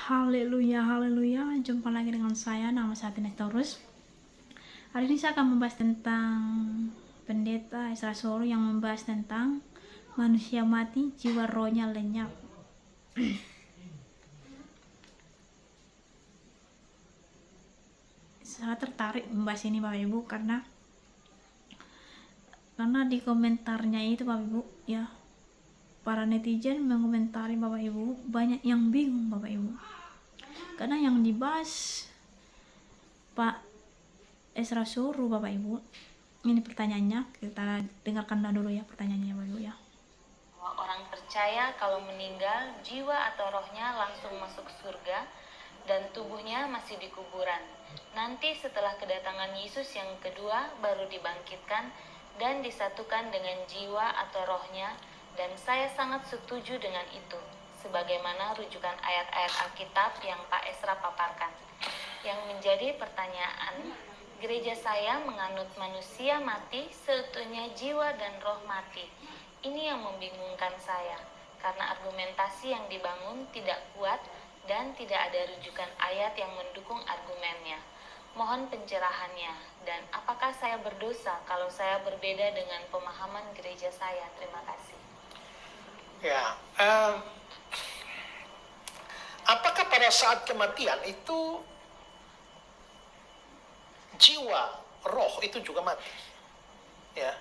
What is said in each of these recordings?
Haleluya, haleluya. Jumpa lagi dengan saya, nama saya Tinektorus. Hari ini saya akan membahas tentang pendeta Esra Soro yang membahas tentang manusia mati, jiwa rohnya lenyap. Saya tertarik membahas ini Bapak Ibu karena di komentarnya itu Bapak Ibu ya, para netizen mengomentari Bapak Ibu, banyak yang bingung Bapak Ibu. Karena yang dibahas Pak Esra Soro Bapak Ibu, ini pertanyaannya, kita dengarkan dulu ya pertanyaannya Bapak Ibu ya. Orang percaya kalau meninggal, jiwa atau rohnya langsung masuk surga dan tubuhnya masih di kuburan. Nanti setelah kedatangan Yesus yang kedua baru dibangkitkan dan disatukan dengan jiwa atau rohnya, dan saya sangat setuju dengan itu, sebagaimana rujukan ayat-ayat Alkitab yang Pak Esra paparkan. Yang menjadi pertanyaan, gereja saya menganut manusia mati seutuhnya jiwa dan roh mati. Ini yang membingungkan saya, karena argumentasi yang dibangun tidak kuat dan tidak ada rujukan ayat yang mendukung argumennya. Mohon pencerahannya, dan apakah saya berdosa kalau saya berbeda dengan pemahaman gereja saya? Terima kasih. Ya, apakah pada saat kematian itu jiwa, roh itu juga mati? Ya,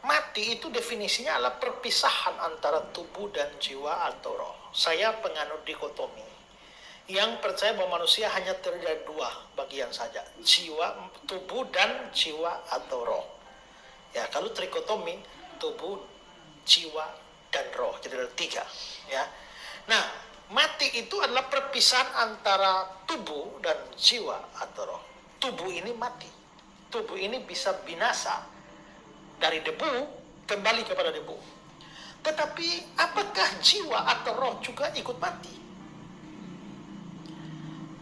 mati itu definisinya adalah perpisahan antara tubuh dan jiwa atau roh. Saya penganut dikotomi yang percaya bahwa manusia hanya terdiri dari dua bagian saja, jiwa, tubuh dan jiwa atau roh. Ya, kalau trikotomi, tubuh, jiwa dan roh, jadi ada tiga. Ya, nah mati itu adalah perpisahan antara tubuh dan jiwa atau roh. Tubuh ini mati, tubuh ini bisa binasa dari debu kembali kepada debu. Tetapi apakah jiwa atau roh juga ikut mati?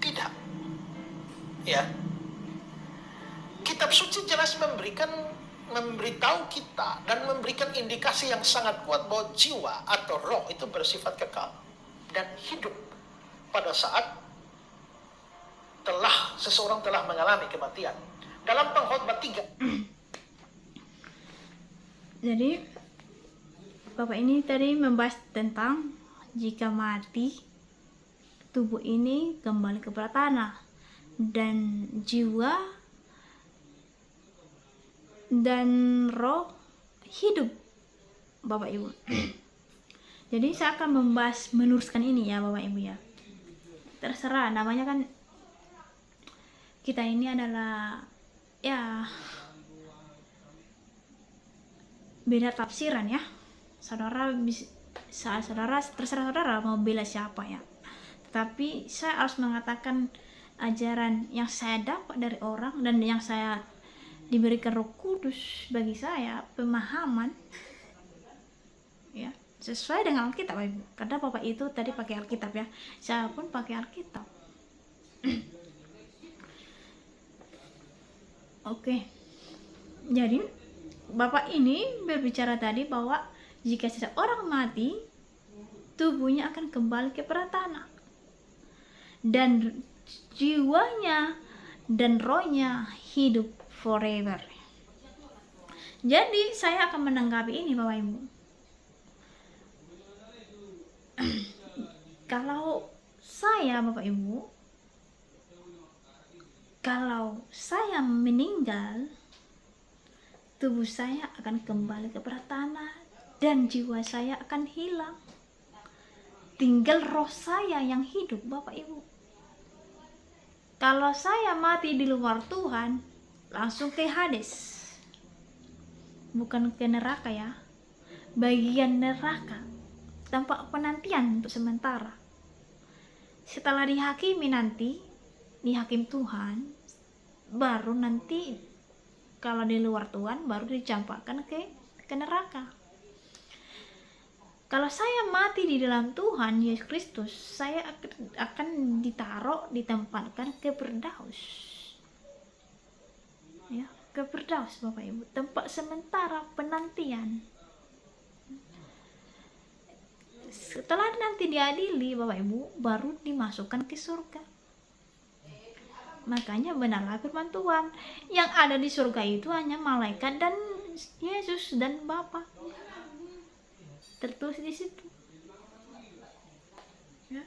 Tidak. Ya. Kitab suci jelas memberitahu kita dan memberikan indikasi yang sangat kuat bahwa jiwa atau roh itu bersifat kekal dan hidup pada saat seseorang telah mengalami kematian. Dalam Pengkhotbah 3. Jadi Bapak ini tadi membahas tentang jika mati, tubuh ini kembali kepada tanah dan jiwa dan roh hidup Bapak Ibu. Jadi saya akan meneruskan ini ya Bapak Ibu ya. Terserah, namanya kan kita ini adalah ya beda tafsiran ya. Saudara terserah saudara mau bela siapa ya. Tapi saya harus mengatakan ajaran yang saya dapat dari orang dan yang saya diberikan Roh Kudus bagi saya, pemahaman ya sesuai dengan Alkitab Ibu. Karena Bapak itu tadi pakai Alkitab ya, saya pun pakai Alkitab. Oke, jadi Bapak ini berbicara tadi bahwa jika seseorang mati, tubuhnya akan kembali kepada tanah dan jiwanya dan rohnya hidup forever. Jadi saya akan menanggapi ini Bapak Ibu. Kalau saya Bapak Ibu, kalau saya meninggal, tubuh saya akan kembali kepada tanah dan jiwa saya akan hilang. Tinggal roh saya yang hidup Bapak Ibu. Kalau saya mati di luar Tuhan, langsung ke Hades. Bukan ke neraka ya. Bagian neraka. Tanpa penantian untuk sementara. Setelah dihakimi nanti, dihakim Tuhan, baru nanti kalau di luar Tuhan baru dicampakkan ke neraka. Kalau saya mati di dalam Tuhan Yesus Kristus, saya akan ditempatkan ke Firdaus. Ya, ke Firdaus Bapak Ibu, tempat sementara penantian. Setelah nanti diadili Bapak Ibu, baru dimasukkan ke surga. Makanya benarlah firman Tuhan, yang ada di surga itu hanya malaikat dan Yesus dan Bapa. Tertulis di situ. Ya.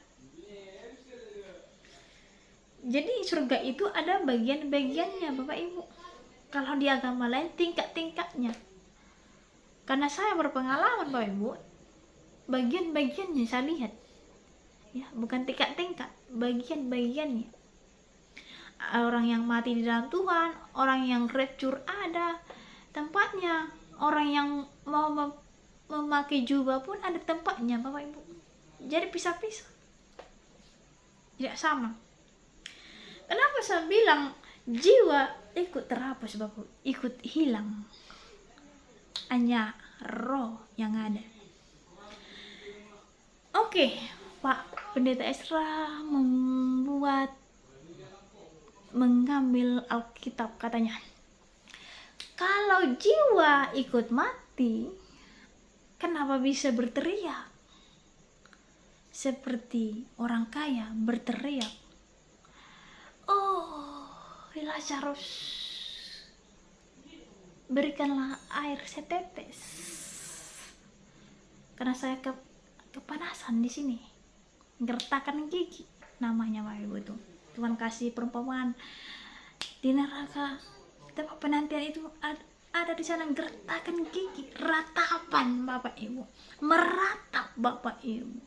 Jadi surga itu ada bagian-bagiannya Bapak Ibu. Kalau di agama lain tingkat-tingkatnya. Karena saya berpengalaman Bapak Ibu, bagian-bagiannya saya lihat. Ya, bukan tingkat-tingkat, bagian-bagiannya. Orang yang mati di dalam Tuhan, orang yang rapture ada tempatnya, orang yang mau memakai jubah pun ada tempatnya Bapak Ibu. Jadi pisah-pisah, tidak sama. Kenapa saya bilang jiwa ikut terhapus Bapak, ikut hilang, hanya roh yang ada. Oke, Pak Pendeta Esra mengambil Alkitab, katanya kalau jiwa ikut mati, kenapa bisa berteriak seperti orang kaya berteriak, oh Lazarus, berikanlah air setetes, karena saya kepanasan di sini, gertakan gigi namanya Bapak Ibu tuh. Tuhan kasih perumpamaan di neraka tempat penantian itu ada di sana, gertakan gigi, ratapan Bapak Ibu, meratap Bapak Ibu.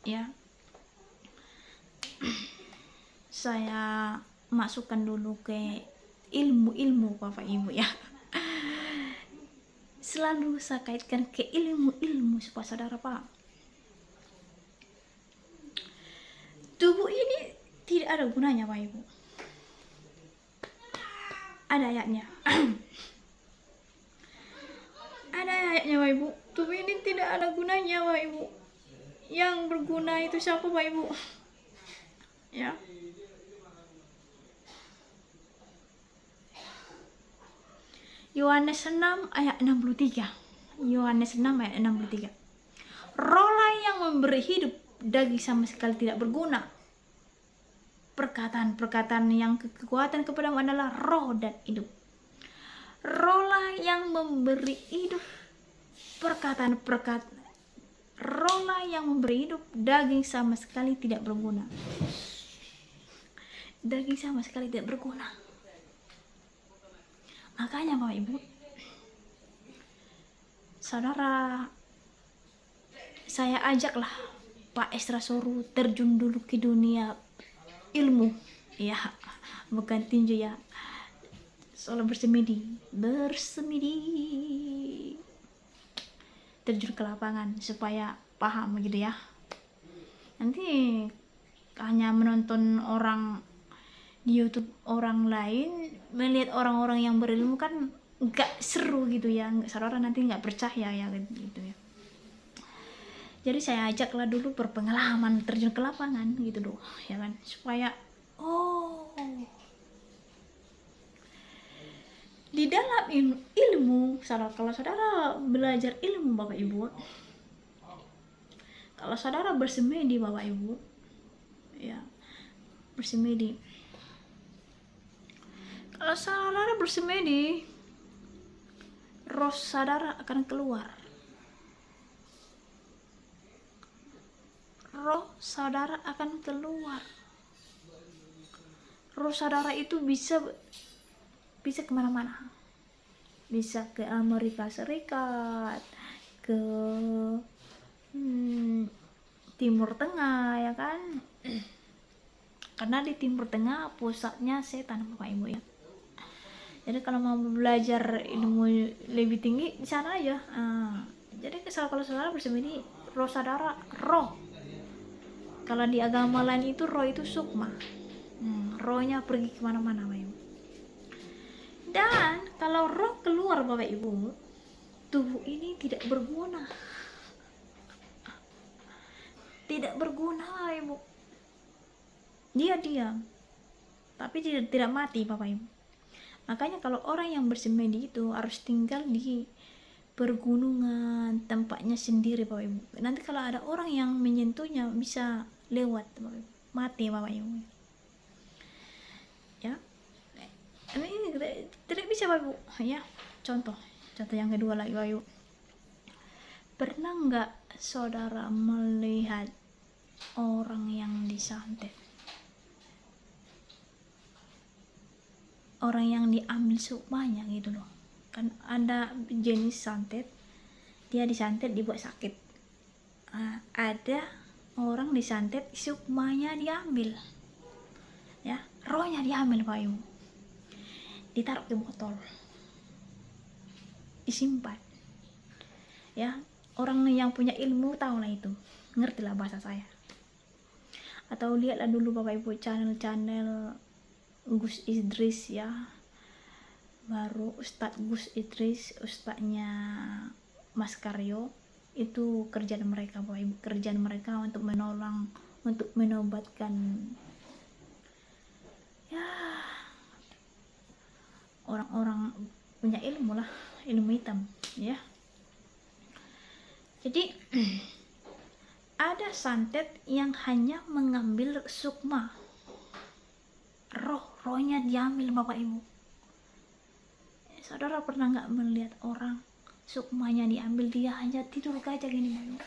Ya, saya masukkan dulu ke ilmu-ilmu Bapak Ibu ya. Selalu saya kaitkan ke ilmu-ilmu supaya saudara paham. Tubuh ini tidak ada gunanya Bapak Ibu. Ada ayatnya. Ada ayatnya Bapak Ibu. Tubuh ini tidak ada gunanya Bapak Ibu. Yang berguna itu siapa Bapak Ibu? Ya. Yohanes 6 ayat 63. Yohanes 6 ayat 63. Rohlah yang memberi hidup, daging sama sekali tidak berguna. Perkataan-perkataan yang kekuatan kepadamu adalah roh dan hidup. Rohlah yang memberi hidup, perkataan-perkataan. Rohlah yang memberi hidup, daging sama sekali tidak berguna. Daging sama sekali tidak berguna. Makanya Bapak Ibu, saudara, saya ajaklah Pak Esra Soru terjun dulu ke dunia ilmu, ya, bukan tinju ya, soal bersemedi, terjun ke lapangan supaya paham gitu ya. Nanti hanya menonton orang di YouTube orang lain, melihat orang-orang yang berilmu kan nggak seru gitu ya, saudara nanti nggak percaya ya gitu ya. Jadi saya ajaklah dulu berpengalaman terjun ke lapangan gitu doh, ya kan, supaya di dalam ilmu, kalau saudara belajar ilmu Bapak Ibu, kalau saudara bersemedi Bapak Ibu, ya bersemedi. Kalau saudara bersemedi, roh saudara akan keluar. Roh saudara akan keluar. Roh saudara itu bisa kemana-mana. Bisa ke Amerika Serikat, ke Timur Tengah, ya kan? Karena di Timur Tengah pusatnya setan Bapak Ibu ya. Jadi kalau mau belajar ilmu lebih tinggi di sana aja. Jadi kalau saudara bersemedi, roh saudara, roh. Kalau di agama lain itu roh itu sukma, rohnya pergi kemana-mana Bapak Ibu. Dan kalau roh keluar Bapak Ibu, tubuh ini tidak berguna. Tidak berguna Bapak Ibu. Dia diam, tapi tidak mati Bapak Ibu. Makanya kalau orang yang bersemedi itu harus tinggal di pergunungan, tempatnya sendiri Bapak Ibu. Nanti kalau ada orang yang menyentuhnya bisa lewat Bapak Ibu, mati Bapak Ibu. Ya, ini tidak bisa Bapak Ibu. Ya, contoh yang kedua lagi Bapak Ibu. Pernah nggak saudara melihat orang yang disantet? Orang yang diambil sukmanya gitu loh. Kan ada jenis santet, dia disantet dibuat sakit. Ada orang disantet sukmanya diambil. Ya, rohnya diambil Pak Ibu. Ditaruh ke botol. Disimpan. Ya, orang yang punya ilmu tahu lah itu, ngertilah bahasa saya. Atau lihatlah dulu Bapak Ibu channel Gus Idris ya, baru Ustadz Gus Idris, ustadznya Mas Karyo, itu kerjaan mereka Bapak Ibu, kerjaan mereka untuk menolong, untuk menobatkan ya orang-orang punya ilmu lah, ilmu hitam ya. Jadi ada santet yang hanya mengambil sukma, rohnya diambil Bapak Ibu. Saudara pernah nggak melihat orang sukmanya diambil, dia hanya tidur aja gini Bapak Ibu.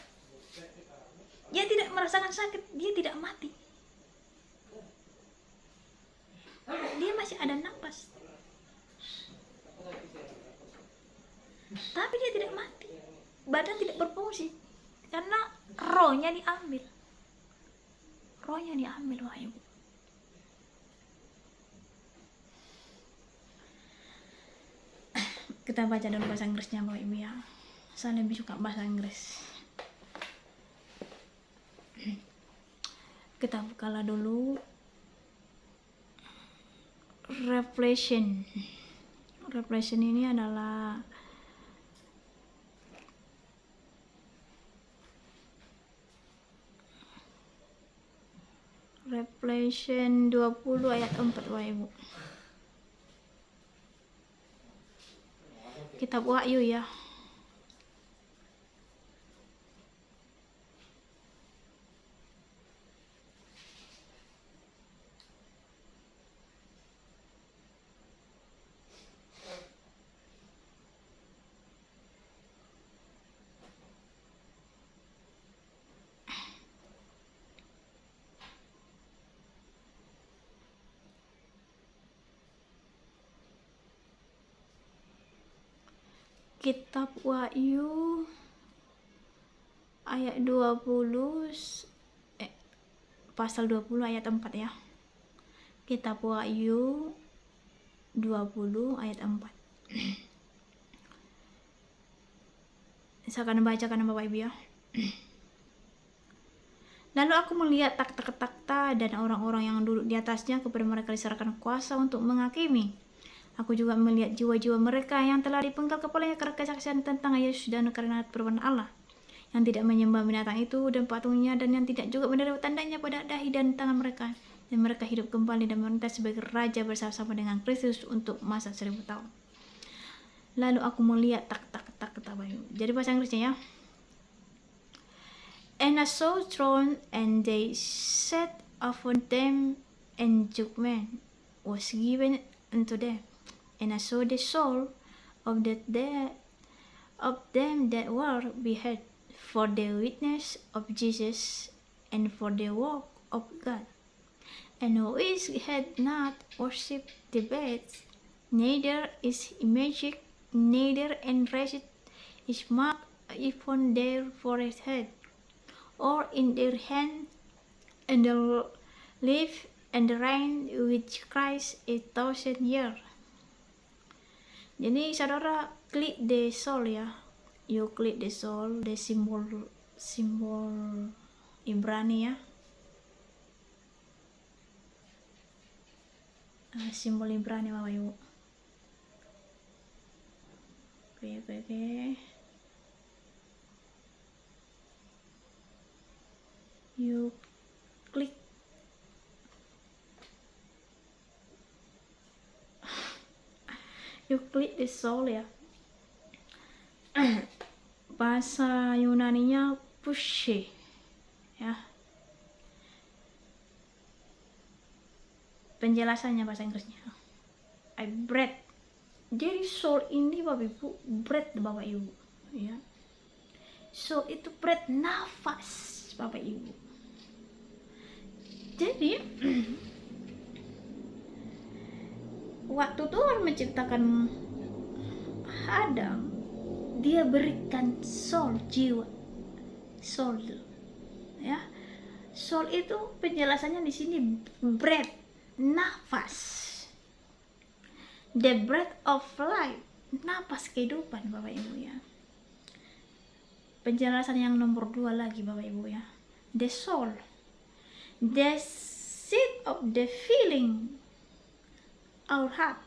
Dia tidak merasakan sakit, dia tidak mati, dia masih ada nafas, tapi dia tidak mati, badan tidak berfungsi karena rohnya diambil Bapak Ibu. Kita baca dulu bahasa Inggrisnya Bapak Ibu ya, saya lebih suka bahasa Inggris. Kita bukalah dulu Revelation. Revelation ini adalah Revelation 20 ayat 4 Bapak Ibu. Kitab Wahyu ya. Kitab Wahyu ayat 20 pasal 20 ayat 4 ya. Kitab Wahyu 20 ayat 4. Saya akan bacakan Bapak Ibu ya. Lalu aku melihat takhta-takhta dan orang-orang yang duduk di atasnya, kepada mereka diserahkan kuasa untuk menghakimi. Aku juga melihat jiwa-jiwa mereka yang telah dipenggal kepalanya karena kesaksian tentang Yesus dan karena perbuatan Allah, yang tidak menyembah binatang itu dan patungnya, dan yang tidak juga menerima tandanya pada dahi dan tangan mereka. Dan mereka hidup kembali dan memerintah sebagai raja bersama-sama dengan Kristus untuk masa 1000 tahun. Lalu aku melihat takhta. Jadi bahasa Inggrisnya ya. And I saw throne, and they sat upon them, and judgment was given unto them. And I saw the soul of them that were beheaded for the witness of Jesus and for the work of God, and who had not worshipped the beast, neither is imaged, neither enriched is marked upon their forehead or in their hand, and they live and reign with Christ 1,000 years. Jadi saudara klik the soul ya, you klik the soul, the simbol Ibrani ya, simbol Ibrani Bapak Ibu. Oke. You klik the soul ya. bahasa Yunaninya pushe, ya. Penjelasannya bahasa Inggrisnya, I breath. Jadi soul ini Bapak Ibu, breath Bapak Ibu, ya. Soul itu breath, nafas Bapak Ibu. Jadi waktu Tuhan menciptakan Adam, dia berikan soul, jiwa, soul, ya. Soul itu penjelasannya di sini breath, nafas, the breath of life, nafas kehidupan Bapak Ibu, ya. Penjelasan yang nomor 2 lagi Bapak Ibu, ya, the soul, the seat of the feeling our heart.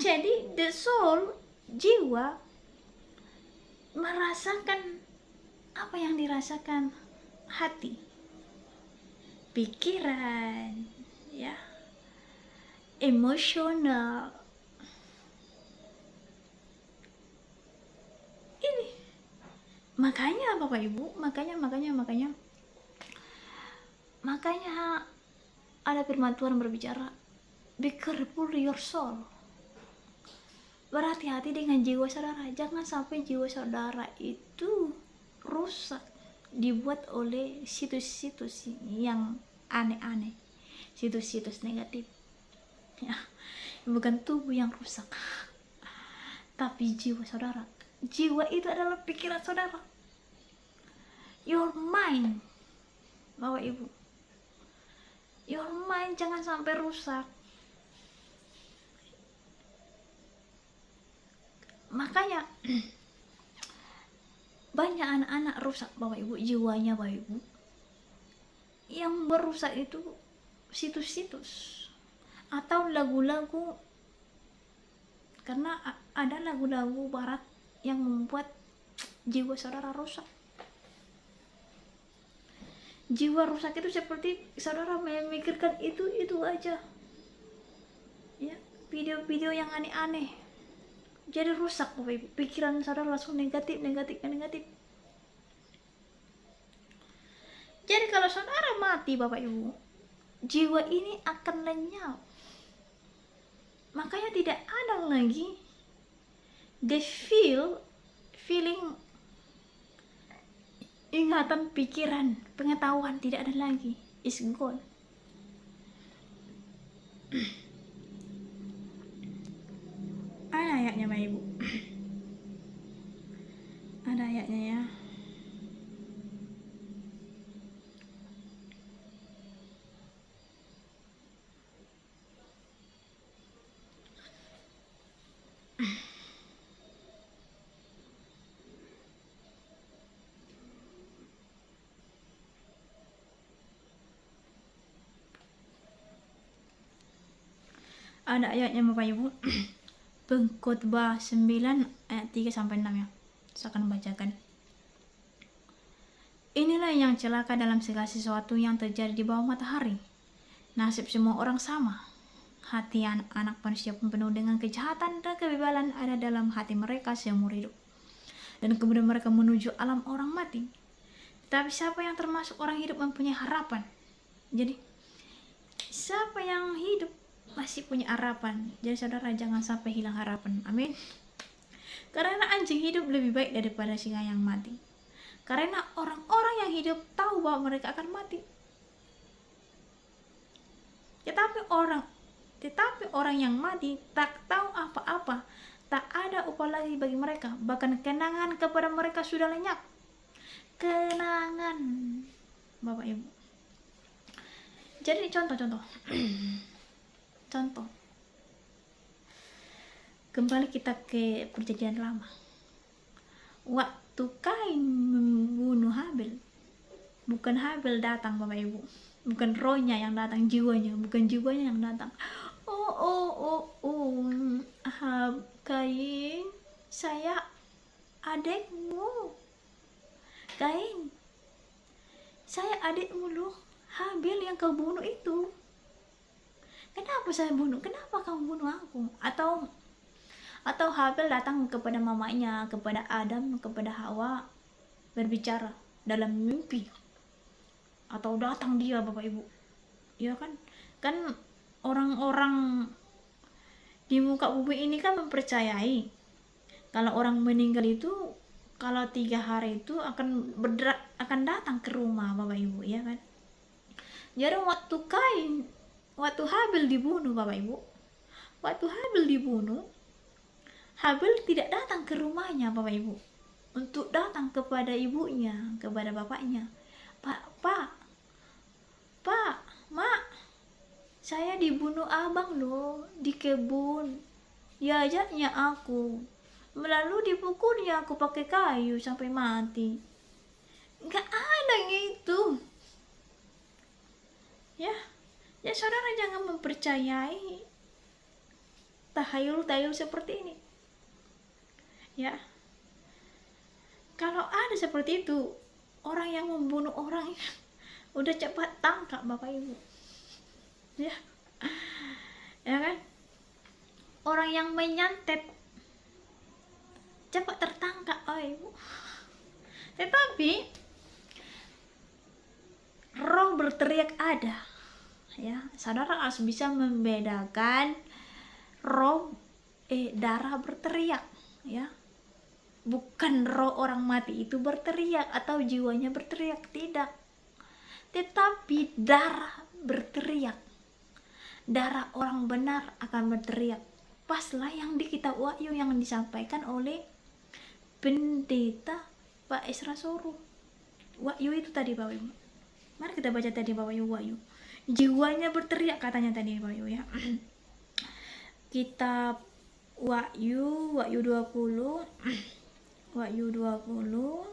Jadi the soul, jiwa, merasakan apa yang dirasakan hati, pikiran, ya, emosional. Ini makanya Bapak Ibu, makanya ada firman Tuhan berbicara, be careful your soul. Berhati-hati dengan jiwa saudara. Jangan sampai jiwa saudara itu rusak dibuat oleh situs-situs yang aneh-aneh, situs-situs negatif, ya. Bukan tubuh yang rusak, tapi jiwa saudara. Jiwa itu adalah pikiran saudara, your mind Bapak Ibu. Your mind jangan sampai rusak. Makanya banyak anak-anak rusak Bapak Ibu, jiwanya Bapak Ibu. Yang merusak itu situs-situs atau lagu-lagu, karena ada lagu-lagu barat yang membuat jiwa saudara rusak. Jiwa rusak itu seperti saudara memikirkan itu aja, ya, video-video yang aneh-aneh. Jadi rusak Bapak Ibu, pikiran saudara langsung negatif. Jadi kalau saudara mati Bapak Ibu, jiwa ini akan lenyap. Makanya tidak ada lagi the feeling, ingatan, pikiran, pengetahuan, tidak ada lagi, is gone. Ada ayatnya Bapak Ibu. Ada ayatnya, ya. Ada ayatnya Bapak Ibu. Pengkhotbah 9 ayat 3-6, ya. Saya akan bacakan. Inilah yang celaka dalam segala sesuatu yang terjadi di bawah matahari. Nasib semua orang sama. Hati anak manusia pun penuh dengan kejahatan dan kebebalan ada dalam hati mereka seumur hidup. Dan kemudian mereka menuju alam orang mati. Tetapi siapa yang termasuk orang hidup mempunyai harapan. Jadi siapa yang hidup masih punya harapan. Jadi saudara jangan sampai hilang harapan. Amin. Karena anjing hidup lebih baik daripada singa yang mati. Karena orang-orang yang hidup tahu bahwa mereka akan mati. Tetapi orang yang mati tak tahu apa-apa. Tak ada upah lagi bagi mereka. Bahkan kenangan kepada mereka sudah lenyap. Kenangan Bapak Ibu. Jadi contoh. Contoh, kembali kita ke perjanjian lama. Waktu Kain membunuh Habel, bukan Habel datang Bapak Ibu, bukan rohnya yang datang, jiwanya, bukan jiwanya yang datang. Kain, saya adikmu. Kain, saya adikmu loh. Habel yang kau bunuh itu. Kenapa saya bunuh? Kenapa kamu bunuh aku? Atau Habel datang kepada mamanya, kepada Adam, kepada Hawa. berbicara dalam mimpi atau datang dia Bapak Ibu, ya kan? Kan orang-orang di muka bumi ini kan mempercayai kalau orang meninggal itu kalau 3 hari itu akan datang ke rumah Bapak Ibu, ya kan? Jadi waktu Habil dibunuh Bapak Ibu, waktu Habil dibunuh, Habil tidak datang ke rumahnya Bapak Ibu untuk datang kepada ibunya, kepada bapaknya. Pak, Mak, saya dibunuh abang loh di kebun. Diajaknya aku, lalu dipukulnya aku pakai kayu sampai mati. Nggak ada gitu. Ya saudara jangan mempercayai tahayul-tahayul seperti ini. Ya, kalau ada seperti itu, orang yang membunuh orang udah cepat tangkap Bapak Ibu, ya kan? Orang yang menyantet cepat tertangkap Bapak Ibu. Tetapi roh berteriak ada, ya saudara harus bisa membedakan darah berteriak, ya. Bukan roh orang mati itu berteriak atau jiwanya berteriak, tidak. Tetapi darah berteriak. Darah orang benar akan berteriak. Paslah yang di kitab Wahyu yang disampaikan oleh pendeta Pak Esra Soru. Wahyu itu tadi Bapak Ibu. Mari kita baca tadi Bapak Ibu Wahyu. Jiwanya berteriak katanya tadi Bapak Ibu, ya. Kitab Wahyu 20 Wahyu 20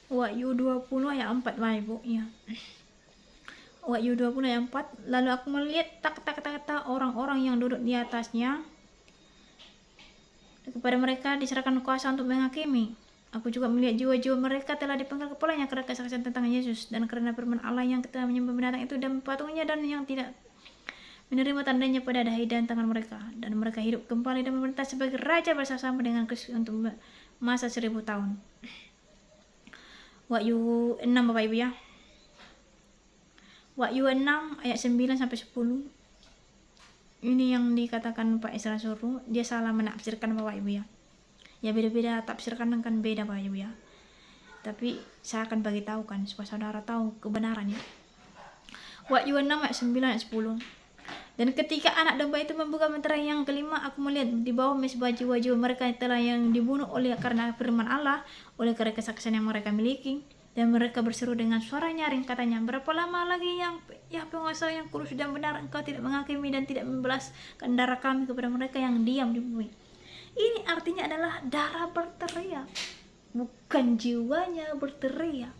Wahyu 20 ayat 4 Bapak Ibu, ya. Wahyu 20 ayat 4, lalu aku melihat tak orang-orang yang duduk di atasnya, kepada mereka diserahkan kuasa untuk menghakimi. Aku juga melihat jiwa-jiwa mereka telah dipenggal kepalanya karena kesaksian tentang Yesus dan karena firman Allah yang telah menyembah binatang itu dan patungnya, dan yang tidak menerima tandanya pada dahi dan tangan mereka, dan mereka hidup kembali dan memerintah sebagai raja bersama-sama dengan Kristus untuk masa 1000 tahun. Wahyu 6 Bapak Ibu, ya. Wahyu 6 ayat 9 sampai 10. Ini yang dikatakan Pak Esra Soru, dia salah menafsirkan Bapak Ibu, ya. Ya beda-beda tafsirkan kan beda Bapak Ibu, ya. Tapi saya akan bagi tahu kan supaya saudara tahu kebenarannya. Wahyu 6 ayat 9 ayat 10. Dan ketika anak domba itu membuka meterai yang kelima, aku melihat di bawah mesbah jiwa-jiwa mereka telah yang dibunuh oleh karena firman Allah, oleh karena kesaksian yang mereka miliki, dan mereka berseru dengan suara nyaring, katanya, berapa lama lagi ya penguasa yang kudus dan benar engkau tidak menghakimi dan tidak membalaskan darah kami kepada mereka yang diam di bumi. Ini artinya adalah darah berteriak, bukan jiwanya berteriak.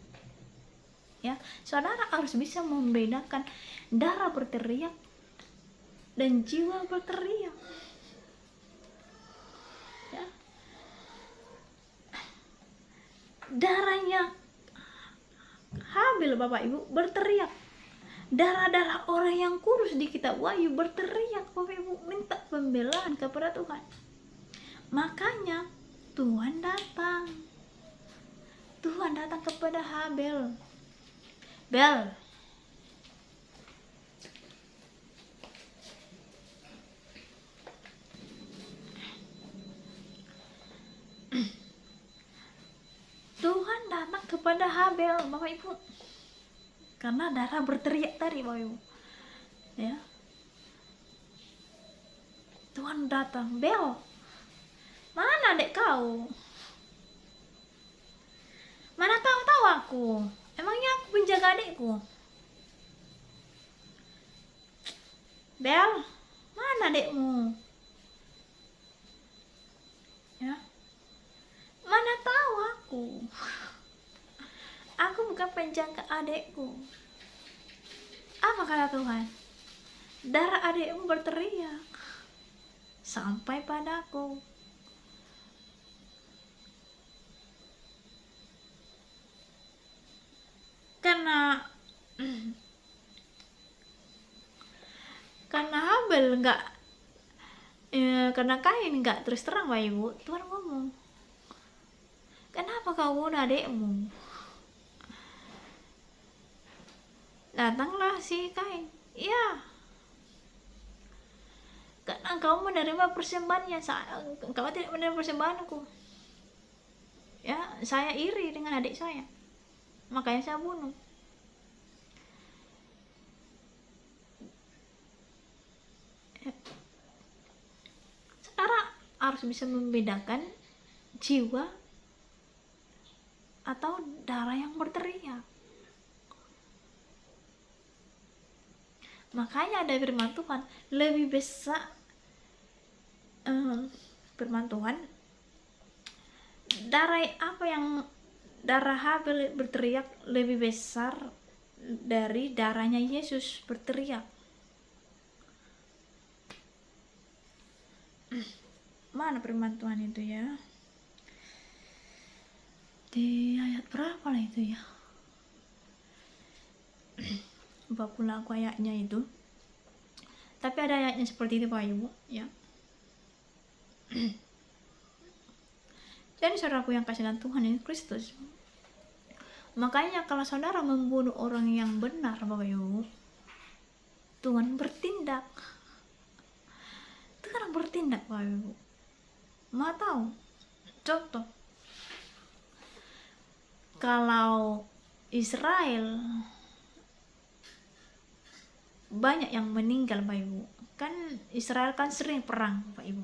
Ya, saudara harus bisa membedakan darah berteriak dan jiwa berteriak, ya. Darahnya Habil Bapak Ibu berteriak, darah-darah orang yang kudus di kitab Wahyu berteriak Bapak Ibu, minta pembelaan kepada Tuhan. Makanya Tuhan datang kepada Habil. Bel, pada Habel, Bapak Ibu. Karena darah berteriak tadi, Bapak Ibu. Ya. Tuhan datang, Bel, mana adik kau? Mana kau tahu aku? Emangnya aku penjaga adikku? Bel, mana adikmu? Ya, mana tahu aku? Aku bukan penjaga adikku. Apa kata Tuhan? Darah adikmu berteriak sampai padaku. Karena Habel nggak karena Kain nggak terus terang, Bapak Ibu, Tuhan ngomong, kenapa kau bunuh adikmu? Datanglah si Kain, ya, karena kau menerima persembahannya, kau tidak menerima persembahanku. Ya, saya iri dengan adik saya, makanya saya bunuh. Saudara harus bisa membedakan jiwa atau darah yang berteriak. Makanya ada firman Tuhan, lebih besar firman Tuhan, darah Habel berteriak lebih besar dari darahnya Yesus berteriak. Mana firman Tuhan itu ya? Di ayat berapa lah itu ya? Lupa pula aku ayatnya itu. Tapi ada ayatnya seperti itu, Pak Ibu, ya. Jadi saudaraku yang kasihan Tuhan Yesus Kristus, makanya kalau saudara membunuh orang yang benar, Bapak Ibu, Tuhan bertindak. Tuhan bertindak, Bapak Ibu. Mau tahu? Contoh, kalau Israel banyak yang meninggal, Bapak Ibu, kan Israel kan sering perang, Bapak Ibu.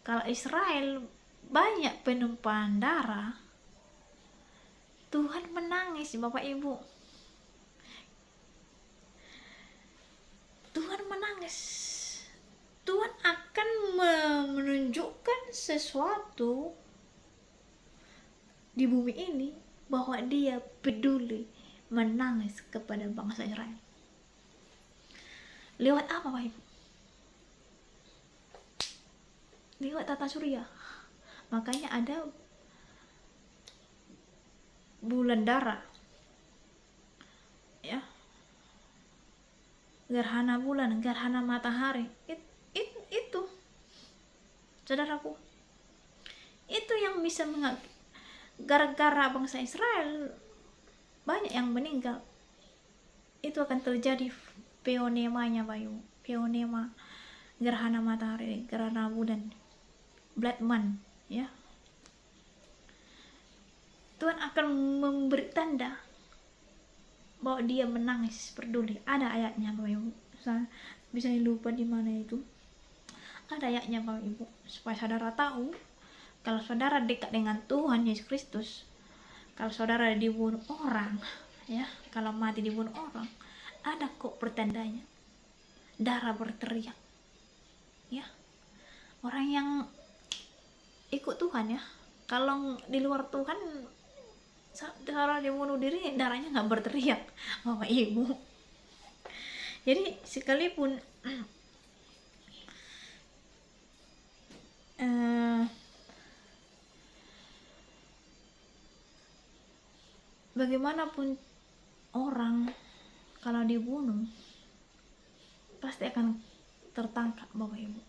Kalau Israel banyak penumpahan darah, Tuhan menangis, Bapak Ibu. Tuhan menangis. Tuhan akan menunjukkan sesuatu di bumi ini bahwa Dia peduli menangis kepada bangsa Israel. Lewat apa, Bapak Ibu? Lewat tata surya. Makanya ada bulan darah, ya, gerhana bulan, gerhana matahari. Itu, saudaraku, itu yang bisa gara-gara bangsa Israel banyak yang meninggal. Itu akan terjadi peonemanya, Bayu. Peonema, gerhana matahari, gerhana bulan, blood month, ya. Tuhan akan memberi tanda bahwa Dia menangis, peduli. Ada ayatnya, Bapak Ibu. Saya bisa lupa di mana itu. Ada ayatnya, Bapak Ibu, supaya saudara tahu kalau saudara dekat dengan Tuhan Yesus Kristus, kalau saudara dibunuh orang, ya, kalau mati dibunuh orang, ada kok pertandanya. Darah berteriak, ya. Orang yang ikut Tuhan, ya, kalau di luar Tuhan, saudara dibunuh diri, darahnya nggak berteriak, Bapak Ibu. Jadi sekalipun bagaimanapun orang kalau dibunuh pasti akan tertangkap, Bapak Ibu.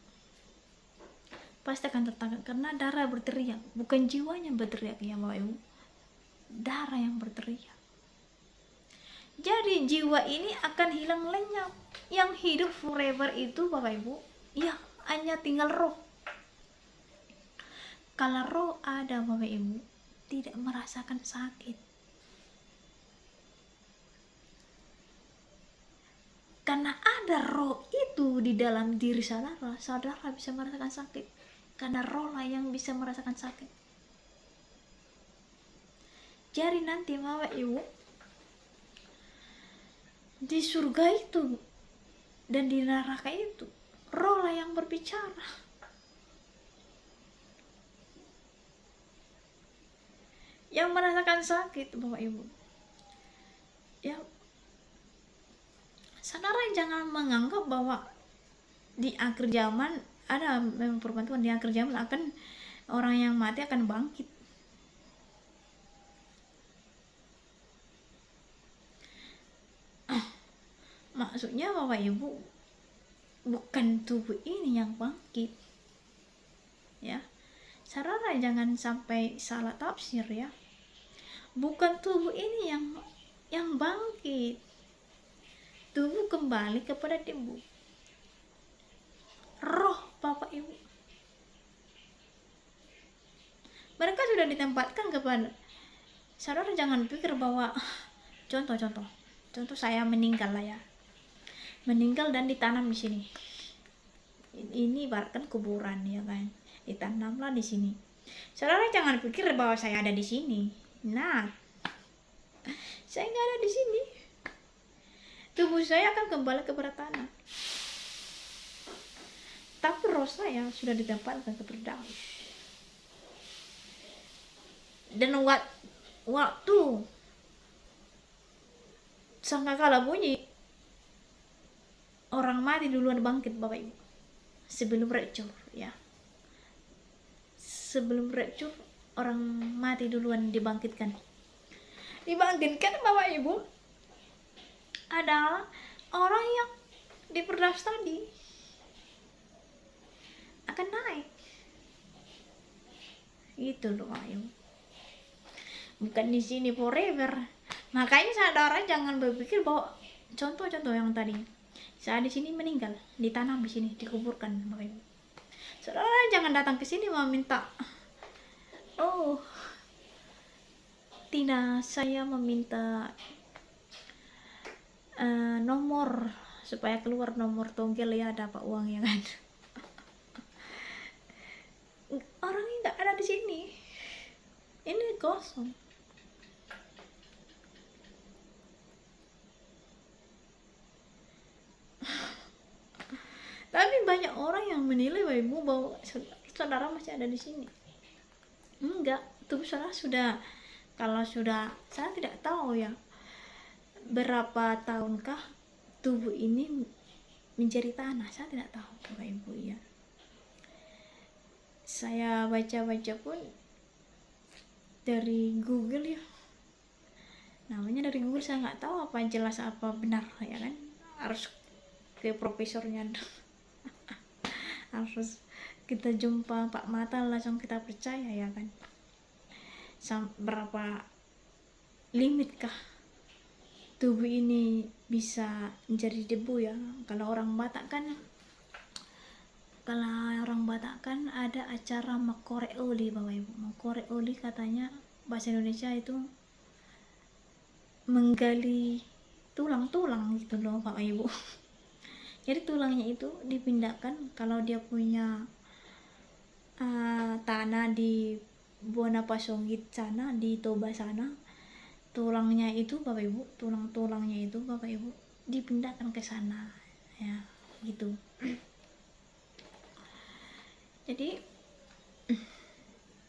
Pasti akan tertangkap karena darah berteriak, bukan jiwanya berteriak, ya Bapak Ibu. Darah yang berteriak. Jadi jiwa ini akan hilang lenyap. Yang hidup forever itu, Bapak Ibu, ya, hanya tinggal roh. Kalau roh ada, Bapak Ibu, tidak merasakan sakit. Karena ada roh itu di dalam diri saudara, saudara bisa merasakan sakit. Karena roh lah yang bisa merasakan sakit. Jadi nanti Bapak Ibu, di surga itu dan di neraka itu, roh lah yang berbicara. Yang merasakan sakit Bapak Ibu. Ya, saudara jangan menganggap bahwa di akhir zaman ada memang firman Tuhan, di akhir zaman akan orang yang mati akan bangkit. Maksudnya Bapak Ibu, bukan tubuh ini yang bangkit. Ya. Saudara jangan sampai salah tafsir ya. Bukan tubuh ini yang bangkit. Tubuh kembali kepada debu. Roh Bapak Ibu. Mereka sudah ditempatkan kepada. Saudara jangan pikir bahwa contoh saya meninggal lah ya. Meninggal dan ditanam di sini. Ini ibaratkan kuburan ya kan. Ditanamlah di sini. Saudara jangan pikir bahwa saya ada di sini. Nah, saya nggak ada di sini. Tubuh saya akan kembali kepada tanah. Tapi roh saya sudah ditempatkan ke Firdaus. Dan waktu sangkakala bunyi, orang mati duluan bangkit Bapak Ibu. Sebelum rapture ya. Sebelum rapture orang mati duluan dibangkitkan. Dibangkitkan Bapak Ibu adalah orang yang di Firdaus tadi akan naik. Gitu loh Bapak Ibu. Bukan di sini forever. Makanya saudara jangan berpikir bahwa contoh-contoh yang tadi. Saya di sini meninggal, ditanam di sini, dikuburkan Bapak Ibu. Saudara jangan datang ke sini mau minta. Oh, tidak, saya meminta nomor supaya keluar nomor togel ya, dapat uang ya kan. Orangnya nggak ada di sini. Ini kosong. Tapi banyak orang yang menilai Bapak Ibu bahwa saudara masih ada di sini. Enggak, tubuh saudara sudah, kalau sudah, saya tidak tahu ya berapa tahunkah tubuh ini menjadi tanah, saya tidak tahu Bapak Ibu ya. Saya baca-baca pun dari Google ya, namanya dari Google, saya nggak tahu apa jelas apa benar ya kan, harus ke profesornya. Harus kita jumpa Pak Mata langsung kita percaya ya kan. Berapa limitkah tubuh ini bisa menjadi debu ya. Kalau orang Batak kan ada acara makorek oli Bapak Ibu. Makorek oli katanya bahasa Indonesia itu menggali tulang-tulang gitu loh Bapak Ibu. Jadi tulangnya itu dipindahkan, kalau dia punya tanah di Buana Pasonggit sana, di Toba sana, tulangnya itu Bapak Ibu, tulang-tulangnya itu Bapak Ibu dipindahkan ke sana ya, gitu. Jadi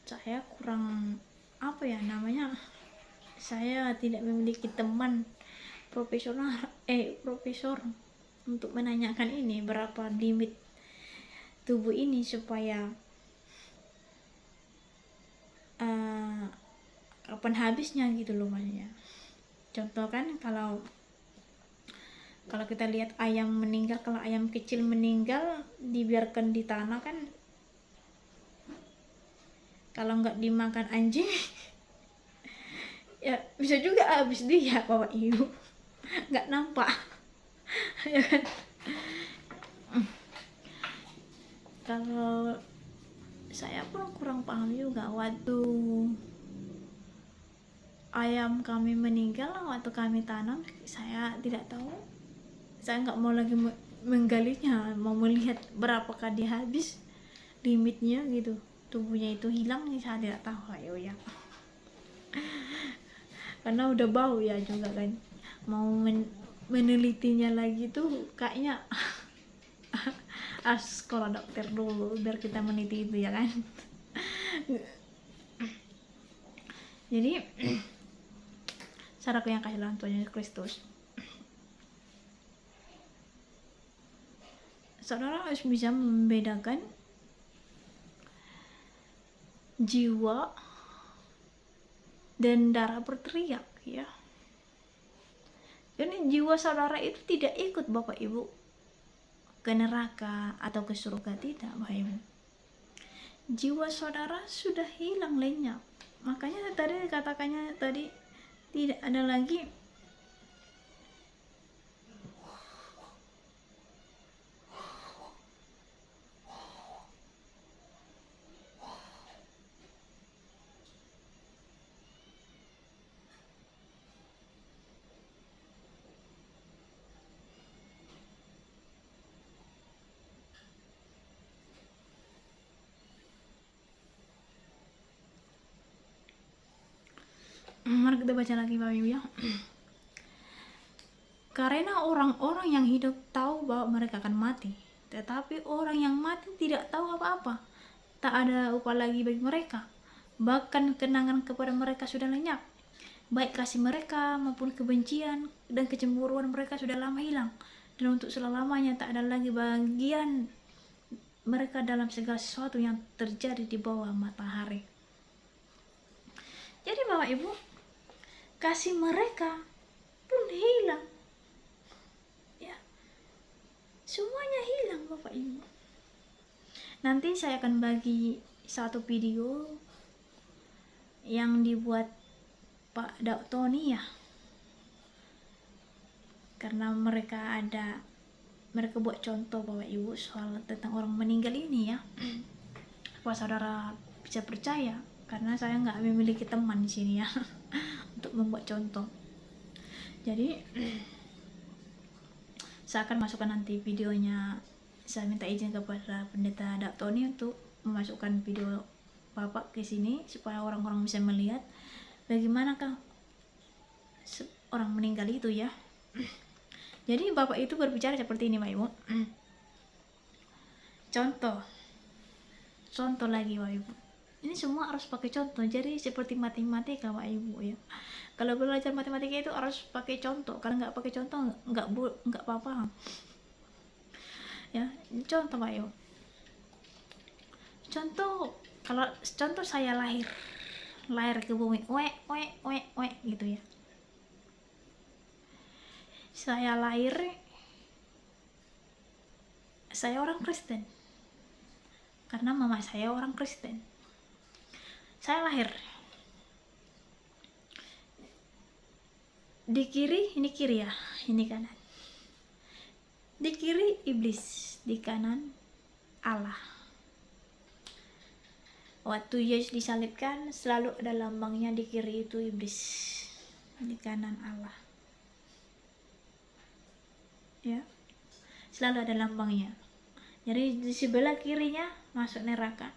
saya kurang apa ya namanya, saya tidak memiliki teman profesor untuk menanyakan ini berapa limit tubuh ini supaya kapan habisnya gitu loh maksudnya. Contoh kan kalau kita lihat ayam meninggal, kalau ayam kecil meninggal dibiarkan di tanah kan, kalau nggak dimakan anjing ya bisa juga habis dia Bapak Ibu, nggak nampak ya kan. Kalau saya pun kurang paham juga waktu ayam kami meninggal waktu kami tanam, saya tidak tahu. Saya nggak mau lagi menggalinya, mau melihat berapakah dia habis limitnya gitu, tubuhnya itu hilang, saya tidak tahu. Ayo ya, karena udah bau ya juga kan, mau menelitinya lagi tuh kayaknya harus sekolah dokter dulu biar kita meneliti itu ya kan. Jadi saudaraku yang kasih dalam Tuhan Yesus Kristus, saudara harus bisa membedakan jiwa dan darah berteriak ya. Jadi jiwa saudara itu tidak ikut Bapak Ibu ke neraka atau ke surga, tidak Bapak Ibu. Jiwa saudara sudah hilang lenyap. Makanya tadi katakannya tadi tidak ada lagi mari kita baca lagi Bapak Ibu ya. Karena orang-orang yang hidup tahu bahwa mereka akan mati, tetapi orang yang mati tidak tahu apa-apa. Tak ada upah lagi bagi mereka, bahkan kenangan kepada mereka sudah lenyap. Baik kasih mereka maupun kebencian dan kecemburuan mereka sudah lama hilang, dan untuk selama-lamanya tak ada lagi bagian mereka dalam segala sesuatu yang terjadi di bawah matahari. Jadi Bapak Ibu, kasih mereka pun hilang ya, semuanya hilang Bapak Ibu. Nanti saya akan bagi satu video yang dibuat Pak Dak Tony ya, karena mereka buat contoh Bapak Ibu soal tentang orang meninggal ini ya. Apa saudara bisa percaya, karena saya nggak memiliki teman di sini ya untuk membuat contoh. Jadi saya akan masukkan nanti videonya. Saya minta izin kepada Pendeta Dak Tony untuk memasukkan video Bapak ke sini supaya orang-orang bisa melihat bagaimanakah orang meninggal itu ya. Jadi Bapak itu berbicara seperti ini Bapak Ibu. Contoh lagi Bapak Ibu. Ini semua harus pakai contoh. Jadi seperti matematika Bapak Ibu ya. Kalau belajar matematika itu harus pakai contoh. Kalau nggak pakai contoh nggak paham. Ya, contoh Bapak Ibu. Contoh saya lahir ke bumi, gitu ya. Saya orang Kristen karena mama saya orang Kristen. Saya lahir di kiri, ini kiri ya, ini kanan. Di kiri iblis, di kanan Allah. Waktu Yesus disalibkan selalu ada lambangnya, di kiri itu iblis, di kanan Allah ya, selalu ada lambangnya. Jadi di sebelah kirinya masuk neraka,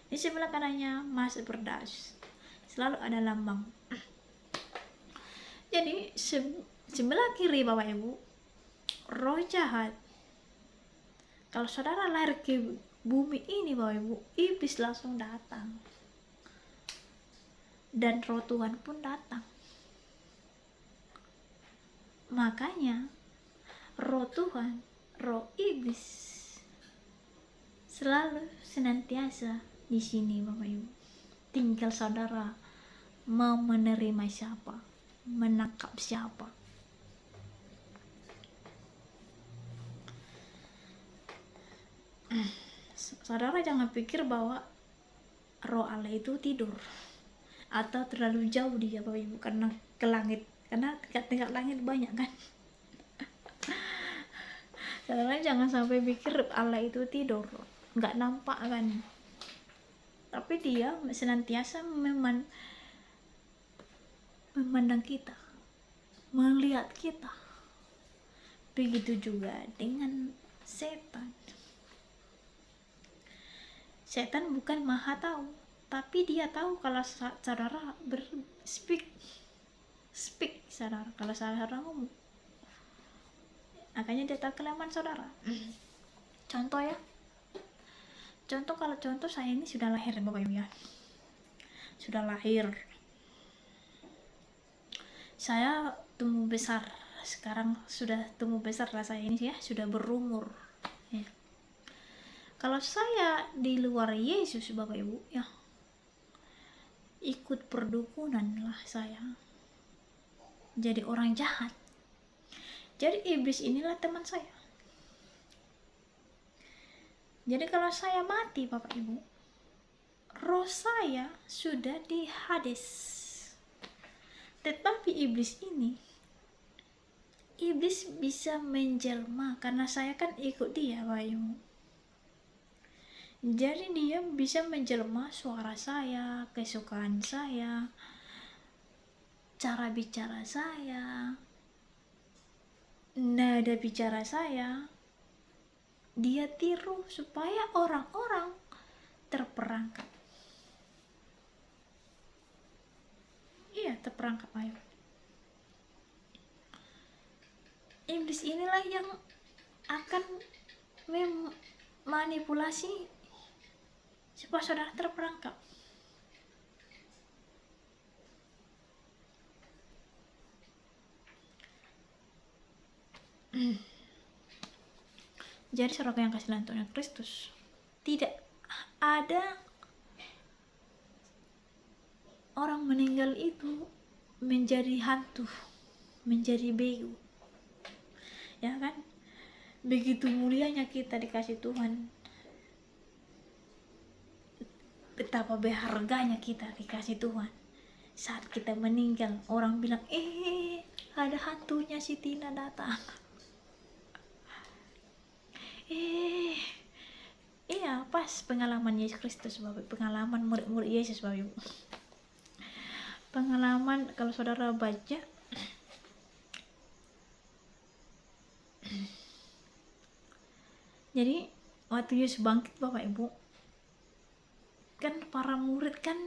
di sebelah kanannya masuk perdas, selalu ada lambang. Jadi sebelah kiri Bapak Ibu roh jahat. Kalau saudara lahir ke bumi ini Bapak Ibu, iblis langsung datang dan roh Tuhan pun datang. Makanya roh Tuhan, roh iblis selalu senantiasa di sini Bapak Ibu. Tinggal saudara mau menerima siapa, menangkap siapa. Saudara jangan pikir bahwa roh Allah itu tidur atau terlalu jauh dia Bapak Ibu karena ke langit, karena tingkat langit banyak kan. Saudara jangan sampai pikir Allah itu tidur, nggak nampak kan, tapi dia senantiasa memang memandang kita, melihat kita. Begitu juga dengan setan. Setan bukan maha tahu, tapi dia tahu kalau saudara speak saudara, kalau saudara ngomong. Makanya dia tahu kelemahan saudara. Contoh ya. Contoh saya ini sudah lahir Bapak Ibu ya. Sudah lahir. Saya tumbuh besar. Sekarang sudah tumbuh besar lah saya ini ya, sudah berumur. Ya. Kalau saya di luar Yesus Bapak Ibu ya, ikut perdukunan lah saya. Jadi orang jahat. Jadi iblis inilah teman saya. Jadi kalau saya mati Bapak Ibu, roh saya sudah di Hades. Tetapi iblis bisa menjelma karena saya kan ikut dia Bapak Ibu. Jadi dia bisa menjelma suara saya, kesukaan saya, cara bicara saya, nada bicara saya. Dia tiru supaya orang-orang terperangkap. Iya, terperangkap ayo. Iblis inilah yang akan memanipulasi supaya saudara terperangkap. Jadi saudara yang kasih lantunnya Kristus, tidak ada orang meninggal itu menjadi hantu, menjadi bego, ya kan? Begitu mulianya kita dikasih Tuhan, betapa berharganya kita dikasih Tuhan. Saat kita meninggal, orang bilang, ada hantunya si Tina datang. Iya, pas pengalaman Yesus Kristus Bapak, pengalaman murid-murid Yesus Bapak. Pengalaman kalau saudara baca jadi waktu Yesus bangkit Bapak Ibu, kan para murid kan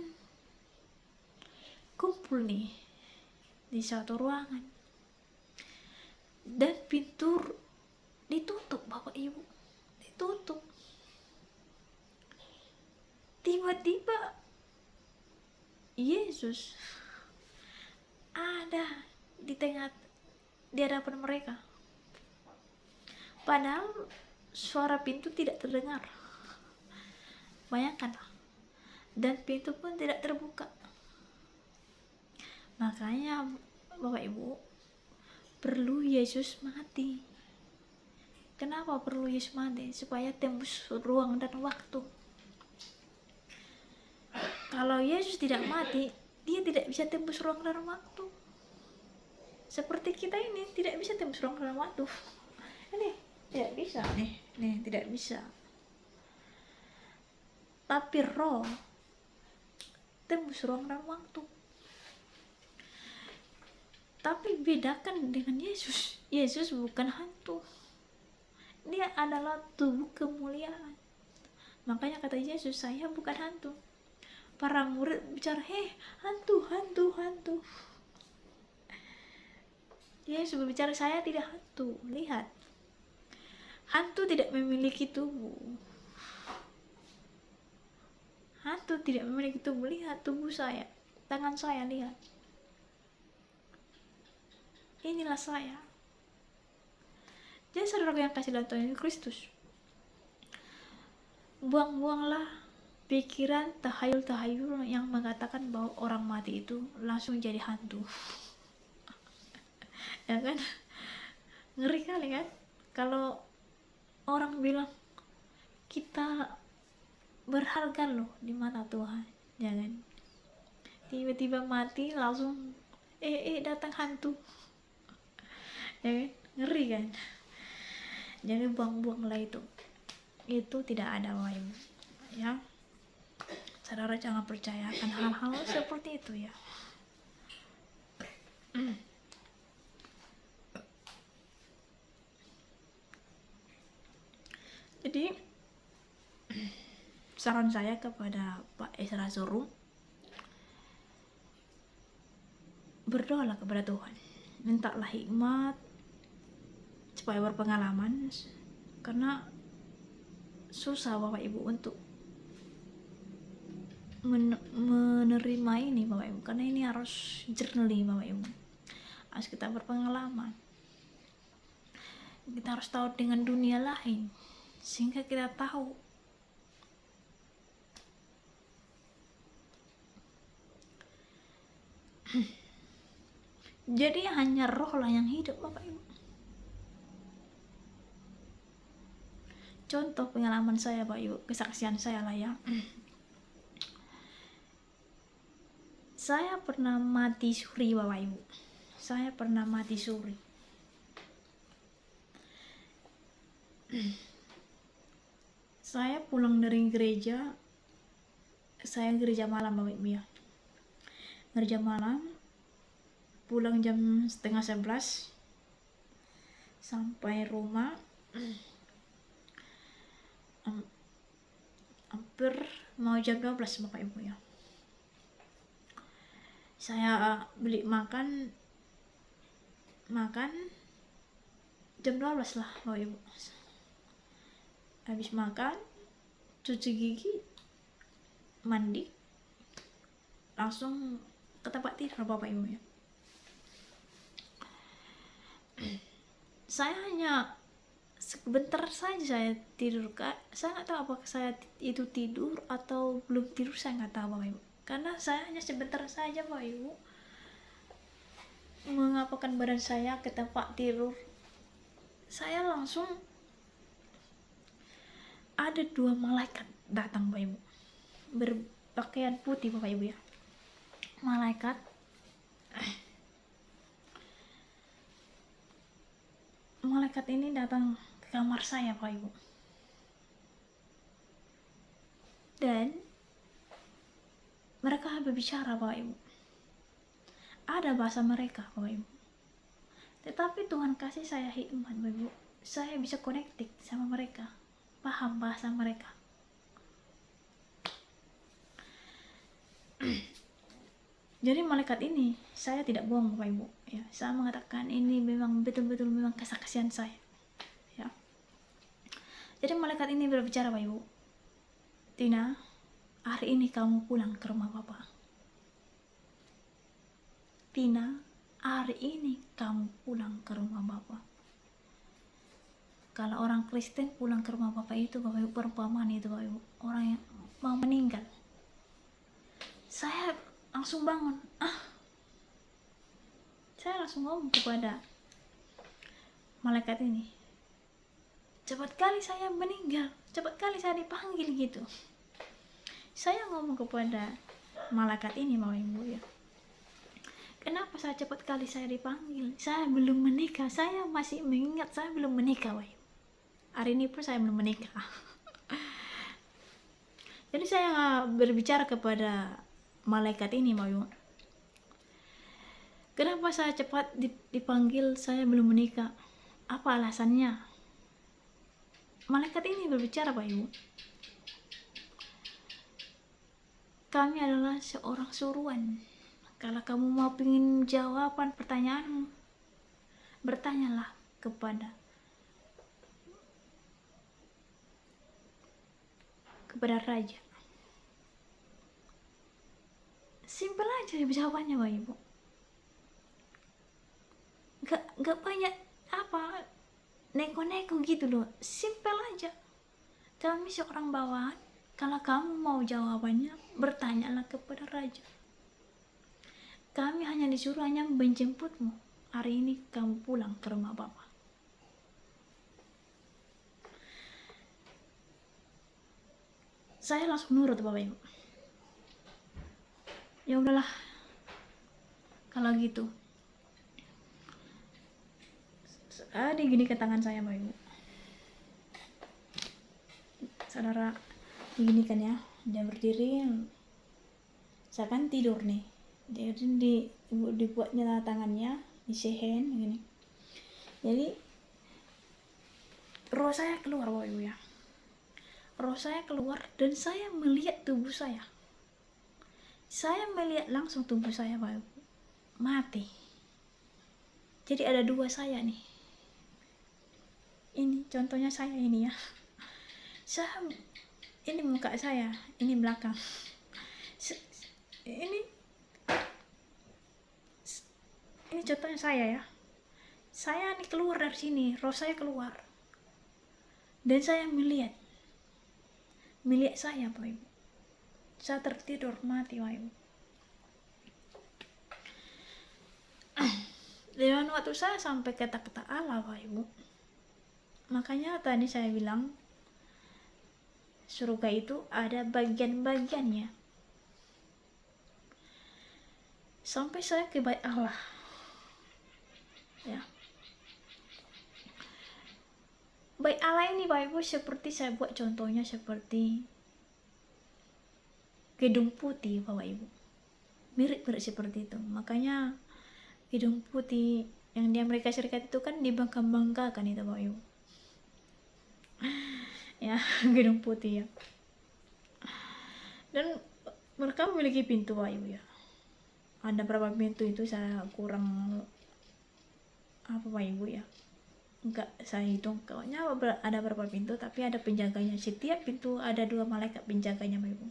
kumpul nih di satu ruangan dan pintu ditutup Bapak Ibu, ditutup. Tiba-tiba Yesus ada di hadapan mereka, padahal suara pintu tidak terdengar. Bayangkanlah, dan pintu pun tidak terbuka. Makanya Bapak Ibu, perlu Yesus mati. Kenapa perlu Yesus mati? Supaya tembus ruang dan waktu. Kalau Yesus tidak mati, dia tidak bisa tembus ruang dan waktu. Seperti kita ini tidak bisa tembus ruang dan waktu. Ini tidak bisa nih tidak bisa. Tapi roh tembus ruang dan waktu. Tapi bedakan dengan Yesus. Yesus bukan hantu. Dia adalah tubuh kemuliaan. Makanya kata Yesus, saya bukan hantu. Para murid bicara, hantu. Yesus berbicara, saya tidak hantu. Lihat, hantu tidak memiliki tubuh. Hantu tidak memiliki tubuh. Lihat tubuh saya, tangan saya, lihat. Inilah saya. Jadi saudara yang kasih dalam Tuhan Kristus, buang-buanglah pikiran tahayul-tahayul yang mengatakan bahwa orang mati itu langsung jadi hantu. Ya kan? Ngeri kali kan? Kalau orang bilang kita berharga loh di mata Tuhan, ya kan? Tiba-tiba mati langsung datang hantu. Ya kan? Ngeri kan? Jadi buang-buanglah itu tidak ada lain, ya. Saudara jangan percayakan hal-hal seperti itu ya. Jadi saran saya kepada Pak Esra Surum, berdoalah kepada Tuhan, mintalah hikmat supaya berpengalaman, karena susah Bapak Ibu untuk menerima ini Bapak Ibu, karena ini harus jernih Bapak Ibu, harus kita berpengalaman, kita harus tahu dengan dunia lain sehingga kita tahu jadi hanya roh lah yang hidup Bapak Ibu. Contoh pengalaman saya Bapak Ibu, kesaksian saya lah ya. Saya pernah mati suri Bapak Ibu, saya pernah mati suri. Saya pulang dari gereja, saya gereja malam Bapak Ibu ya, gereja malam, pulang jam 10:30, sampai rumah hampir mau jam 12 Bapak Ibu ya. Saya beli makan jam 12 lah Bapak Ibu. Habis makan, cuci gigi, mandi, langsung ke tempat tidur Bapak Ibu ya. Saya hanya sebentar saja saya tidur, Kak. Saya nggak tahu apakah saya itu tidur atau belum tidur, saya nggak tahu Bapak Ibu, karena saya hanya sebentar saja Bapak Ibu mengapakkan badan saya ke tempat tidur. Saya langsung ada 2 malaikat datang Bapak Ibu, berpakaian putih Bapak Ibu ya. Malaikat ini datang ke kamar saya Bapak Ibu, dan mereka berbicara Bapak Ibu, ada bahasa mereka Bapak Ibu, tetapi Tuhan kasih saya hikmat Bapak Ibu, saya bisa connecting sama mereka, paham bahasa mereka. Jadi malaikat ini saya tidak bohong Bapak Ibu ya, saya mengatakan ini memang betul-betul memang kesaksian saya ya. Jadi malaikat ini berbicara Bapak Ibu, Tina, hari ini kamu pulang ke rumah Bapak. Tina, hari ini kamu pulang ke rumah Bapak. Kalau orang Kristen pulang ke rumah Bapak itu Bapak Ibu, perumpamaan itu Bapak Ibu, orang yang mau meninggal. Saya langsung bangun, saya langsung ngomong kepada malaikat ini, cepat kali saya meninggal, cepat kali saya dipanggil gitu. Saya ngomong kepada malaikat ini Bapak Ibu ya, kenapa saya cepat kali saya dipanggil, saya belum menikah, saya masih mengingat saya belum menikah Bapak Ibu. Hari ini pun saya belum menikah. Jadi saya berbicara kepada malaikat ini Bapak Ibu, kenapa saya cepat dipanggil, saya belum menikah, apa alasannya? Malaikat ini berbicara Bapak Ibu, kami adalah seorang suruhan. Kalau kamu mau pingin jawaban pertanyaanmu, bertanyalah kepada raja. Simpel aja jawabannya Bapak Ibu, gak banyak apa neko-neko gitu loh, simpel aja. Kami seorang bawahan, kalau kamu mau jawabannya, bertanyalah kepada raja. Kami hanya disuruh hanya menjemputmu, hari ini kamu pulang ke rumah Bapak. Saya langsung nurut Bapak Ibu, ya udahlah kalau gitu. Gini ke tangan saya Bapak Ibu, saudara, begini kan ya, dia berdiri, saya kan tidur nih, Jadi dibuatnya tangannya di sehen gini. Jadi roh saya keluar Bapak Ibu ya. Roh saya keluar dan saya melihat tubuh saya. Saya melihat langsung tubuh saya Bapak Ibu mati. Jadi ada dua saya nih. Ini contohnya saya ini ya. Saya ini muka saya, ini belakang. Ini contohnya saya ya. Saya ini keluar dari sini, roh saya keluar. Dan saya melihat saya Bapak Ibu. Saya tertidur mati Bapak Ibu. Dan waktu saya sampai kata-kata Allah Bapak Ibu. Makanya tadi saya bilang surga itu ada bagian-bagiannya. Sampai saya ke bait Allah. Ya. Bait Allah ini Bapak Ibu seperti saya buat contohnya seperti gedung putih Bapak Ibu. Mirip-mirip seperti itu. Makanya gedung putih yang di Amerika Serikat itu kan dibangga-banggakan itu Bapak Ibu. Ya, gedung putih ya. Dan mereka memiliki pintu Bapak Ibu ya. Ada berapa pintu itu saya kurang apa Bapak Ibu ya. Enggak saya hitung. Pokoknya ada berapa pintu tapi ada penjaganya. Setiap pintu ada 2 malaikat penjaganya Bapak Ibu.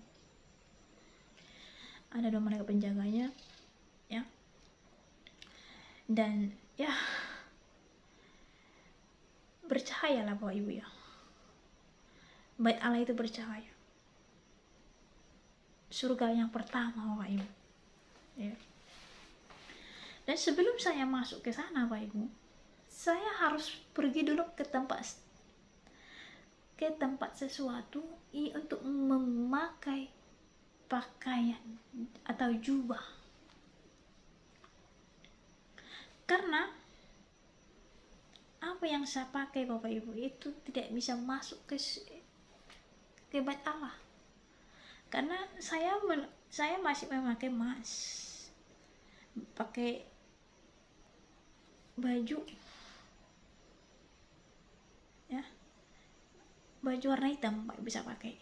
Ada 2 malaikat penjaganya ya. Dan ya bercahayalah Bapak Ibu ya. Bait Allah itu bercahaya. Surga yang pertama Bapak Ibu. Ya. Dan sebelum saya masuk ke sana Bapak Ibu, saya harus pergi dulu ke tempat sesuatu untuk memakai pakaian atau jubah. Karena apa yang saya pakai Bapak Ibu itu tidak bisa masuk ke bait Allah. Karena saya masih memakai emas, pakai baju ya, baju warna hitam Pak bisa pakai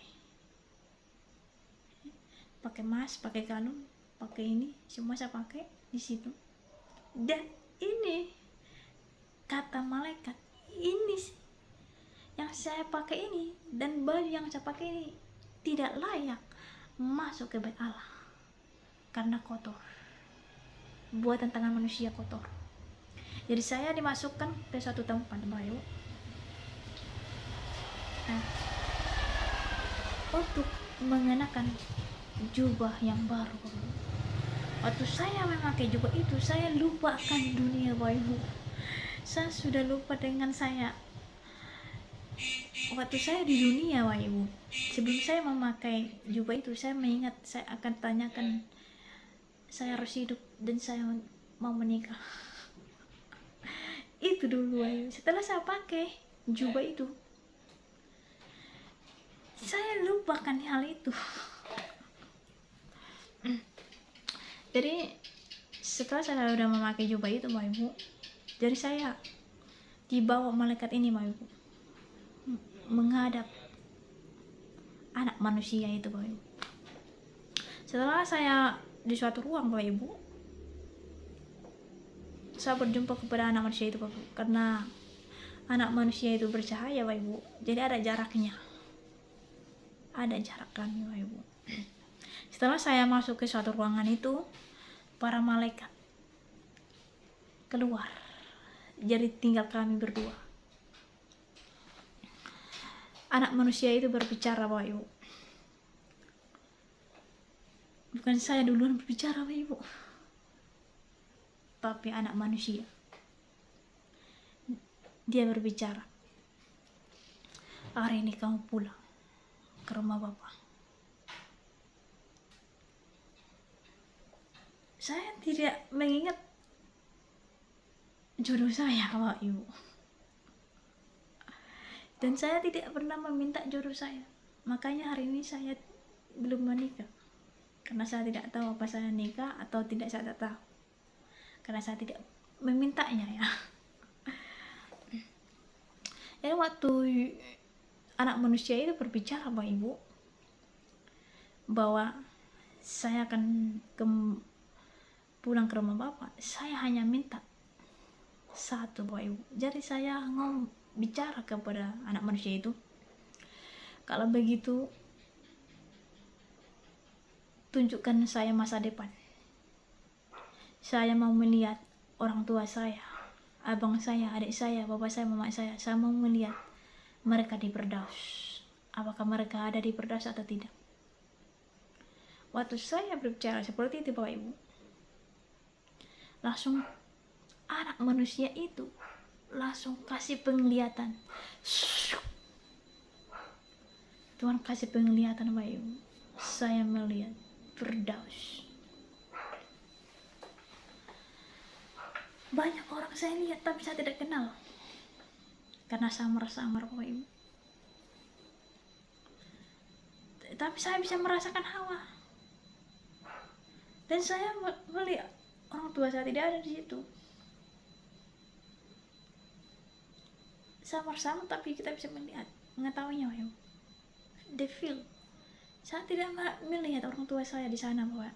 emas, pakai kalung, pakai ini semua saya pakai di situ. Dan ini kata malaikat, ini yang saya pakai ini dan baju yang saya pakai ini tidak layak masuk ke bait Allah karena kotor, buatan tangan manusia kotor. Jadi saya dimasukkan ke suatu tempat Bapak, untuk mengenakan jubah yang baru. Waktu saya memakai jubah itu, saya lupakan dunia Bapak Ibu. Saya sudah lupa dengan saya waktu saya di dunia Bapak Ibu. Sebelum saya memakai jubah itu, saya mengingat saya akan tanyakan, saya harus hidup dan saya mau menikah. Itu dulu Bapak Ibu. Setelah saya pakai jubah itu, saya lupakan hal itu. Jadi setelah saya sudah memakai jubah itu Bapak Ibu, jadi saya dibawa malaikat ini Bapak Ibu menghadap anak manusia itu Bapak Ibu. Setelah saya di suatu ruang Bapak Ibu, saya berjumpa kepada anak manusia itu Bapak Ibu. Karena anak manusia itu bercahaya Bapak Ibu, jadi ada jaraknya, ada jarak kami Bapak Ibu. Setelah saya masuk ke suatu ruangan itu, para malaikat keluar, jadi tinggal kami berdua. Anak manusia itu berbicara Bapak Ibu. Bukan saya duluan berbicara Bapak Ibu, tapi anak manusia. Dia berbicara, hari ini kamu pulang ke rumah Bapak. Saya tidak mengingat jodoh saya Bapak Ibu. Dan saya tidak pernah meminta jodoh saya. Makanya hari ini saya belum menikah. karena saya tidak tahu apa saya nikah atau tidak, saya tidak tahu karena saya tidak memintanya ya. Jadi waktu anak manusia itu berbicara Bapak Ibu bahwa saya akan pulang ke rumah Bapak, saya hanya minta satu Bapak Ibu. Jadi saya bicara kepada anak manusia itu, kalau begitu tunjukkan saya masa depan. Saya mau melihat orang tua saya, abang saya, adik saya, bapak saya, mama saya. Saya mau melihat mereka di Firdaus. Apakah mereka ada di Firdaus atau tidak? Waktu saya berbicara seperti itu Bapak Ibu, langsung anak manusia itu langsung kasih penglihatan. Tuhan kasih penglihatan Bapak Ibu. Saya melihat Firdaus. Banyak orang saya lihat tapi saya tidak kenal. Karena samar-samar Bapak Ibu. Tapi saya bisa merasakan Hawa. Dan saya melihat orang tua saya tidak ada di situ. Samar-samar tapi kita bisa melihat, mengetahuinya Bapak Ibu. The feel. Saya tidak melihat orang tua saya di sana Bapak.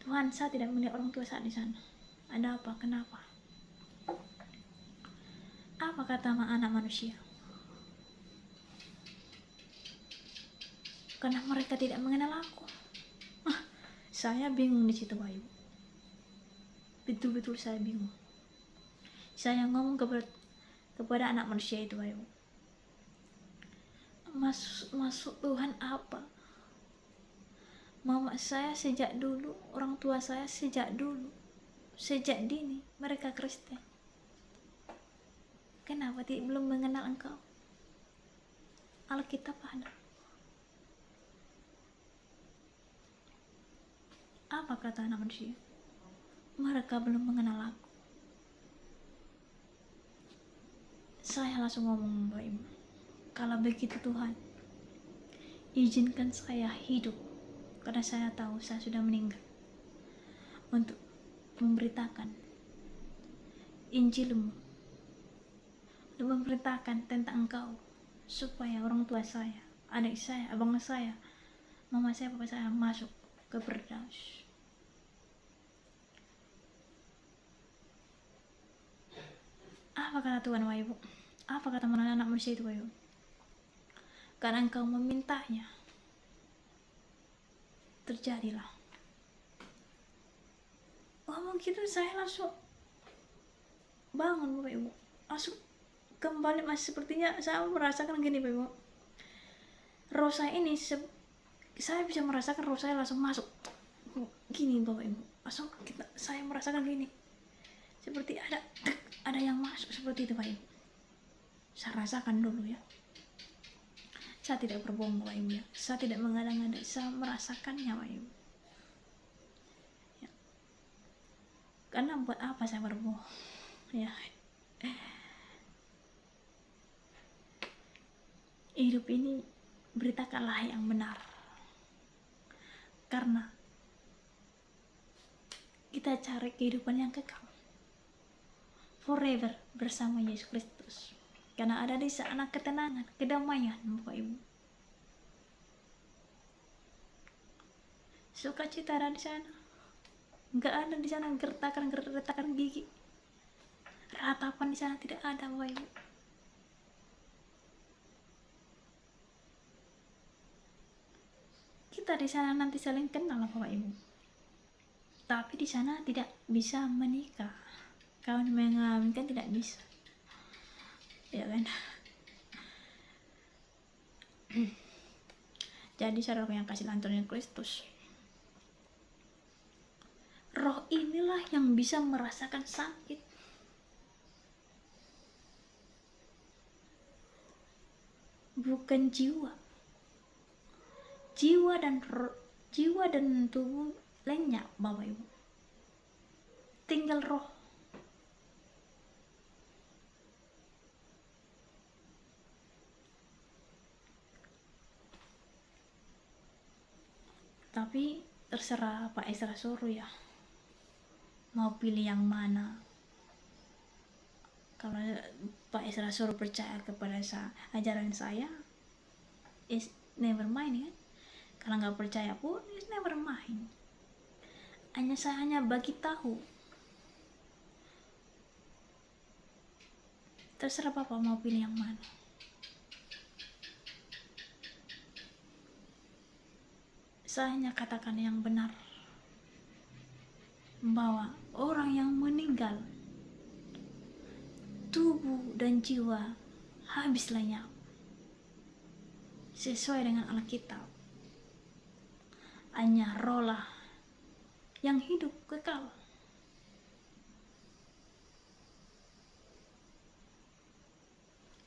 Tuhan, saya tidak melihat orang tua saya di sana. Ada apa? Kenapa? Apa kata anak manusia? Karena mereka tidak mengenal aku. Saya bingung di situ Bayu. Betul-betul saya bingung. Saya ngomong kepada anak manusia itu Bayu. Masuk Tuhan apa? Mama saya sejak dulu, orang tua saya sejak dulu, sejak dini mereka Kristen. Kenapa belum mengenal Engkau? Alkitab ada. Apa kata anak manusia? Mereka belum mengenal aku. Saya langsung ngomong Mbak Ibu, kalau begitu Tuhan, izinkan saya hidup, karena saya tahu saya sudah meninggal, untuk memberitakan Injil-Mu, untuk memberitakan tentang Engkau, supaya orang tua saya, adik saya, abang saya, mama saya, papa saya masuk ke Firdaus. Apa kata Tuhan Bapak Ibu? Apa kata anak manusia itu Bapak Ibu? Karena Engkau memintanya, terjadilah. Ngomong gitu saya langsung bangun Bapak Ibu, langsung kembali. Masih sepertinya saya merasakan gini Bapak Ibu, roh saya ini saya bisa merasakan roh saya langsung masuk gini Bapak Ibu, langsung saya merasakan gini, seperti ada yang masuk seperti itu Bapak Ibu. Saya rasakan dulu ya, saya tidak berbohong Bapak Ibu ya, saya tidak mengada-ngada, saya merasakannya Bapak Ibu ya. Karena buat apa saya berbohong ya. Hidup ini beritakanlah yang benar, karena kita cari kehidupan yang kekal forever bersama Yesus Kristus, karena ada di sana ketenangan, kedamaian Bapak Ibu, sukacita ada di sana. Nggak ada di sana gertakan gigi, ratapan di sana tidak ada Bapak Ibu. Kita di sana nanti saling kenal Bapak Ibu, tapi di sana tidak bisa menikah, kawin mengawinkan tidak bisa, ya kan? Jadi saudara yang kasih lantunan Kristus, roh inilah yang bisa merasakan sakit, bukan jiwa. Jiwa dan tubuh lenyap Bapak Ibu, tinggal roh. Tapi terserah Pak Esra suruh ya, mau pilih yang mana. Kalau Pak Esra suruh percaya kepada ajaran saya, is never mind kan. Kalau nggak percaya pun is never mind. Saya hanya bagi tahu. Terserah Bapak mau pilih yang mana. Saya hanya katakan yang benar, bahwa orang yang meninggal, tubuh dan jiwa habis lenyap sesuai dengan Alkitab. Hanya rohlah yang hidup kekal.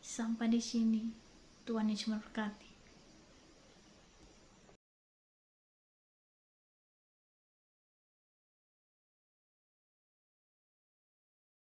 Sampai di sini, Tuhan Yesus memberkati.